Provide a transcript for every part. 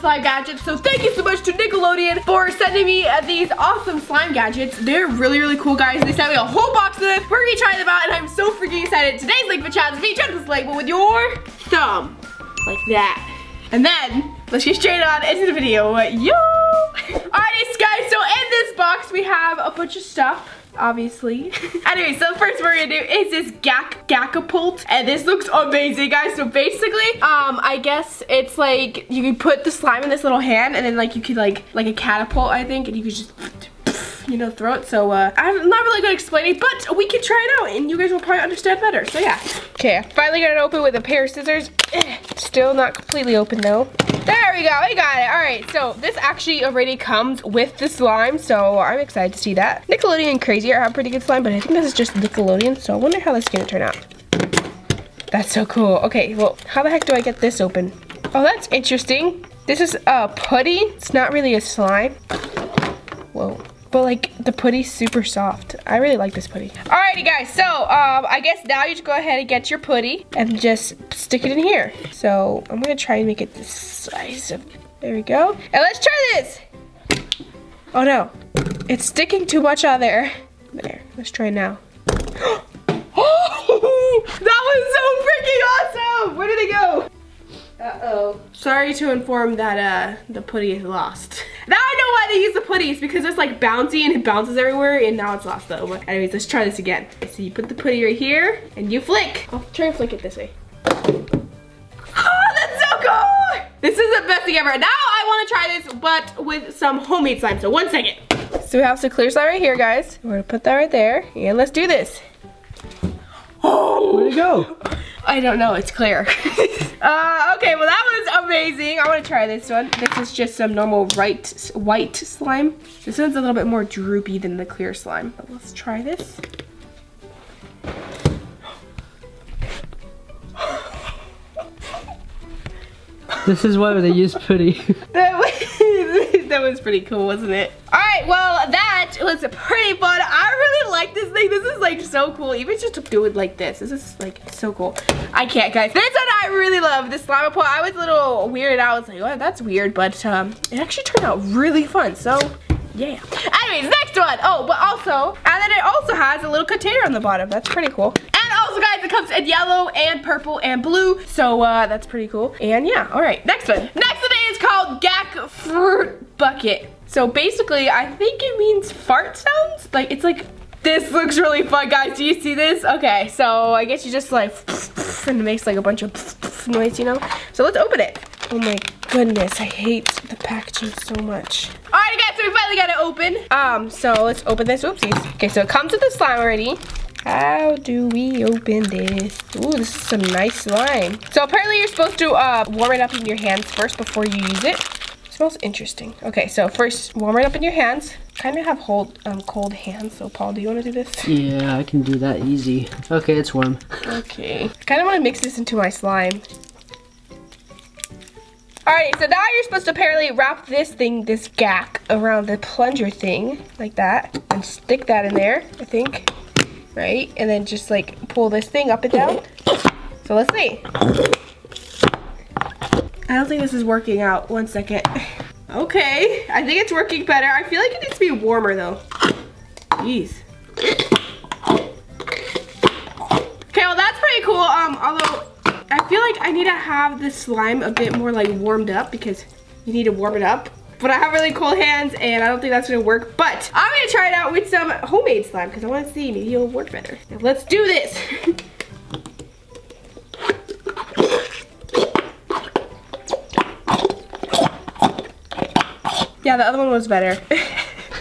slime gadgets. So thank you so much to Nickelodeon for sending me these awesome slime gadgets. They're really, really cool, guys. They sent me a whole box of them. We're gonna try them out, and I'm so freaking excited. Today's link for challenge is me trying this like with your thumb, like that. And then let's get straight on into the video. Yo! Alrighty, guys. So in this box we have a bunch of stuff. Obviously. Anyway, so first we're gonna do is this Catapult, and this looks amazing, guys. So basically, I guess it's like you can put the slime in this little hand, and then like you could like a catapult, I think, and you could just, you know, throw it. So I'm not really good at explaining, but we can try it out, and you guys will probably understand better. So yeah. Okay, I finally got it open with a pair of scissors. Still not completely open though. There we go, we got it. All right, so this actually already comes with the slime, so I'm excited to see that. Nickelodeon and Crazier have pretty good slime, but I think this is just Nickelodeon, so I wonder how this is gonna turn out. That's so cool. Okay, well, how the heck do I get this open? Oh, that's interesting. This is a putty. It's not really a slime. Whoa. But like the putty's super soft. I really like this putty. Alrighty, guys, so I guess now you just go ahead and get your putty and just stick it in here. So I'm gonna try and make it the size of, there we go. And let's try this. Oh no, it's sticking too much on there. There, let's try now. Oh, that was so freaking awesome. Where did it go? Uh-oh. Sorry to inform that the putty is lost. Now I know why they use the putties, because it's like bouncy and it bounces everywhere, and now it's lost though. But anyways, let's try this again. So you put the putty right here and you flick. I'll try and flick it this way. Oh, that's so cool! This is the best thing ever. Now I want to try this, but with some homemade slime. So 1 second. So we have some clear slime right here, guys. We're gonna put that right there, and let's do this. Oh! Where'd it go? I don't know, it's clear. Okay, well that was amazing. I want to try this one. This is just some normal white slime. This one's a little bit more droopy than the clear slime. But let's try this. This is why they use putty. That was pretty cool, wasn't it? Alright, well that was pretty fun. I really like this thing. This is like so cool. Even just to do it like this. This is like so cool. I can't, guys. This one I really love. This Slimeatory. I was a little weirded out. I was like, oh, that's weird. But it actually turned out really fun. So yeah. Anyways, next one. Oh, but also, and then it also has a little container on the bottom. That's pretty cool. And also, guys, it comes in yellow and purple and blue. So that's pretty cool. And yeah, all right, next one. Next one is called Gak Fruit Bucket. So basically, I think it means fart sounds. Like, it's like, this looks really fun, guys. Do you see this? Okay, so I guess you just like, and it makes like a bunch of noise, you know? So let's open it. Oh my goodness, I hate the packaging so much. Alright, guys, so we finally got it open. So let's open this. Oopsies. Okay, so it comes with the slime already. How do we open this? Ooh, this is some nice slime. So apparently you're supposed to warm it up in your hands first before you use it. It smells interesting. Okay, so first warm it up in your hands. Kind of have cold hands, so Paul, do you want to do this? Yeah, I can do that easy. Okay, it's warm. Okay. Kind of want to mix this into my slime. Alright, so now you're supposed to apparently wrap this thing, this gack, around the plunger thing, like that, and stick that in there, I think, right? And then just like pull this thing up and down. So let's see. I don't think this is working out. 1 second. Okay, I think it's working better. I feel like it needs to be warmer though. Jeez. Okay, well that's pretty cool. Although I feel like I need to have the slime a bit more like warmed up, because you need to warm it up. But I have really cold hands and I don't think that's gonna work. But I'm gonna try it out with some homemade slime because I want to see maybe it'll work better. Now let's do this. Yeah, the other one was better.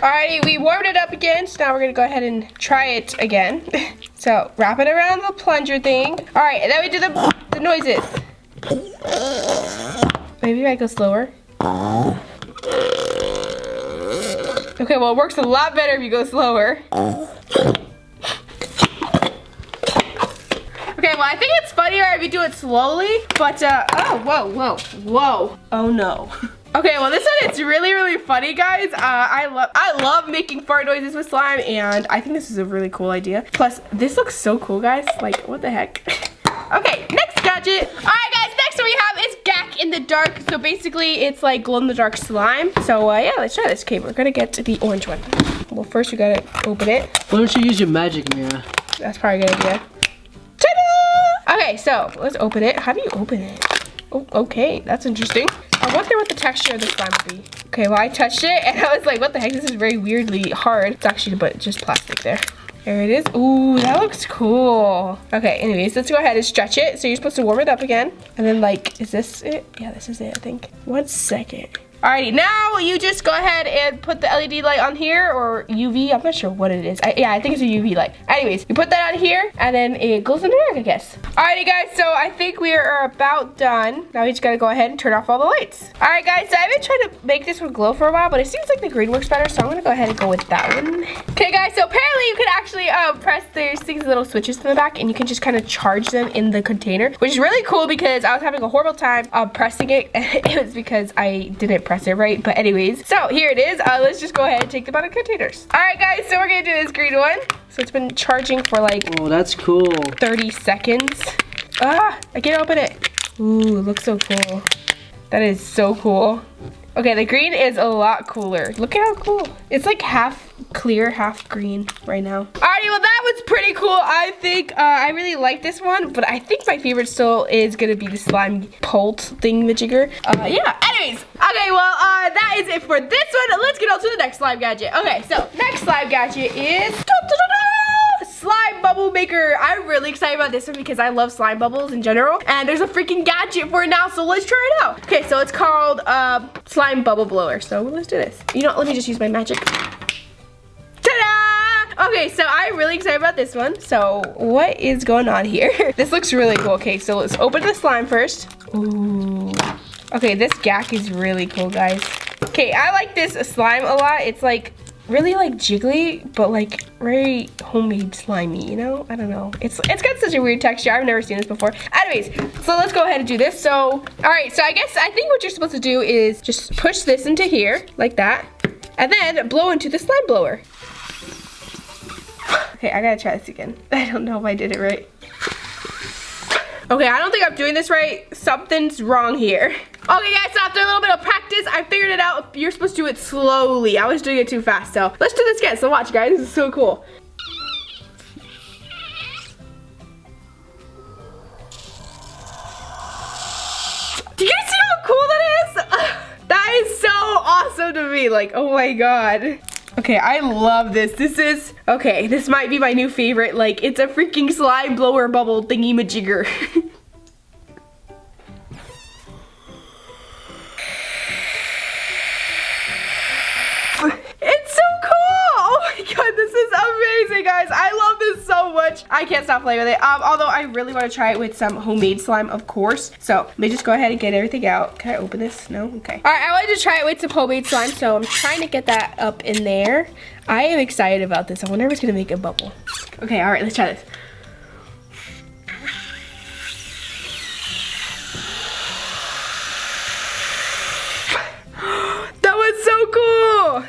Alrighty, we warmed it up again, so now we're gonna go ahead and try it again. So wrap it around the plunger thing. Alright, and then we do the noises. Maybe I go slower. Okay, well it works a lot better if you go slower. Okay, well I think it's funnier if you do it slowly, but oh, whoa, whoa, whoa. Oh no. Okay, well this one is really, really funny, guys. I love making fart noises with slime, and I think this is a really cool idea. Plus, this looks so cool, guys. Like, what the heck? Okay, next gadget. All right, guys, next one we have is back in the dark. So basically it's like glow in the dark slime. So yeah, let's try this. Okay, we're gonna get the orange one. Well, first we gotta open it. Why don't you use your magic, Ameerah? That's probably a good idea. Ta-da! Okay, so let's open it. How do you open it? Oh, okay, that's interesting. I wonder what the texture of the slime would be. Okay, well I touched it and I was like, what the heck? This is very weirdly hard. It's actually but just plastic there. There it is. Ooh, that looks cool. Okay, anyways, let's go ahead and stretch it. So you're supposed to warm it up again. And then like, is this it? Yeah, this is it, I think. 1 second. Alrighty, now you just go ahead and put the LED light on here, or UV, I'm not sure what it is. Yeah, I think it's a UV light. Anyways, you put that on here, and then it glows in the dark, I guess. Alrighty guys, so I think we are about done. Now we just gotta go ahead and turn off all the lights. Alright guys, so I've been trying to make this one glow for a while, but it seems like the green works better, so I'm gonna go ahead and go with that one. Okay guys, so apparently you can actually press, there's these little switches in the back, and you can just kind of charge them in the container, which is really cool because I was having a horrible time pressing it. It was because I didn't press it right, but anyways, so here it is. Let's just go ahead and take them out of containers. All right guys, so we're gonna do this green one. So it's been charging for like, oh, that's cool, 30 seconds. I can't open it. Ooh, it looks so cool. That is so cool. Okay, the green is a lot cooler. Look at how cool. It's like half clear, half green right now. Alrighty, well that was pretty cool. I think I really like this one, but I think my favorite still is gonna be the Slimeapult thingamajigger. Yeah, anyways. Okay, well that is it for this one. Let's get on to the next slime gadget. Okay, so next slime gadget is slime bubble maker. I'm really excited about this one because I love slime bubbles in general, and there's a freaking gadget for it now, so let's try it out. Okay, so it's called slime bubble blower. So let's do this. You know what, let me just use my magic. Ta-da! Okay, so I'm really excited about this one. So what is going on here? This looks really cool. Okay, so let's open the slime first. Ooh. Okay, this gack is really cool, guys. Okay, I like this slime a lot. It's like really like jiggly, but like very homemade slimy, you know? I don't know. It's got such a weird texture. I've never seen this before. Anyways, so let's go ahead and do this. So, all right, so I think what you're supposed to do is just push this into here, like that, and then blow into the slime blower. Okay, I gotta try this again. I don't know if I did it right. Okay, I don't think I'm doing this right. Something's wrong here. Okay guys, so after a little bit of practice, I figured it out. You're supposed to do it slowly. I was doing it too fast, so let's do this again. So watch guys, this is so cool. Do you see how cool that is? That is so awesome to me, like, oh my god. Okay, I love this. Okay, this might be my new favorite. Like, it's a freaking slime blower bubble thingy-majigger. It's so cool! Oh my god, this is amazing, guys. I love this so much. I can't stop playing with it. Although I really want to try it with some homemade slime, of course. So let me just go ahead and get everything out. Can I open this? No? Okay. All right, I wanted to try it with some homemade slime, so I'm trying to get that up in there. I am excited about this. I wonder if it's gonna make a bubble. Okay, all right, let's try this. That was so cool!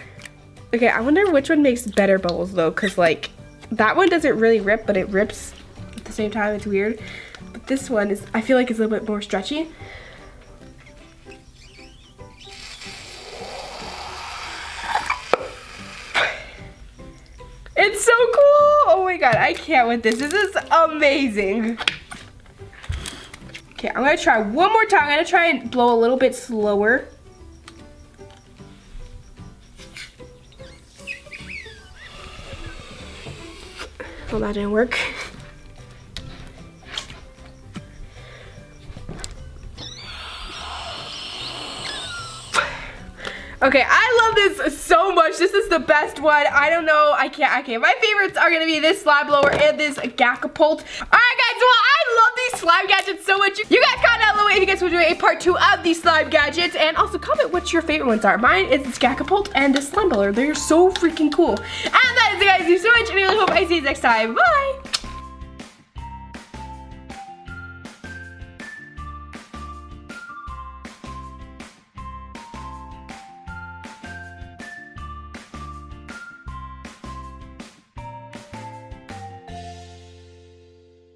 Okay, I wonder which one makes better bubbles though, because like that one doesn't really rip, but it rips at the same time. It's weird. But this one is, I feel like it's a little bit more stretchy. It's so cool! Oh my god, I can't with this. This is amazing. Okay, I'm gonna try one more time. I'm gonna try and blow a little bit slower. Well, that didn't work. Okay, I love this so much. This is the best one. I don't know. I can't. My favorites are gonna be this slime blower and this Catapult. Alright guys, well I love these slime gadgets so much. You guys comment down below if you guys will do a part 2 of these slime gadgets, and also comment what your favorite ones are. Mine is this Catapult and this slime blower. They're so freaking cool. And that is it guys. Thank you so much, and I really hope I see you next time. Bye!